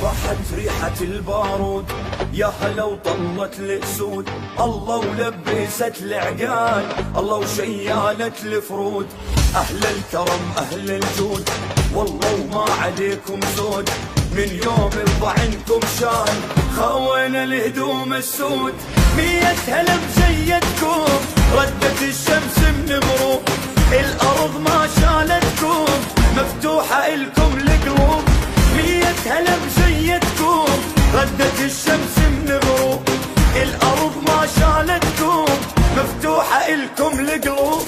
صبحت ريحة البارود، يا هلا وطلت الاسود، الله ولبست العقال، الله وشيالت الفرود. اهل الكرم اهل الجود، والله وما عليكم زود، من يوم الضعنكم شان خوينا الهدوم السود. 100 هلا بزيتكم، ردت الشمس من غروب، الارض ما شالتكم، مفتوحة الكم القلوب. 100 هلا بزيتكم، ردت الشمس من غروب، الارض ما شالتكم، مفتوحة الكم القلوب.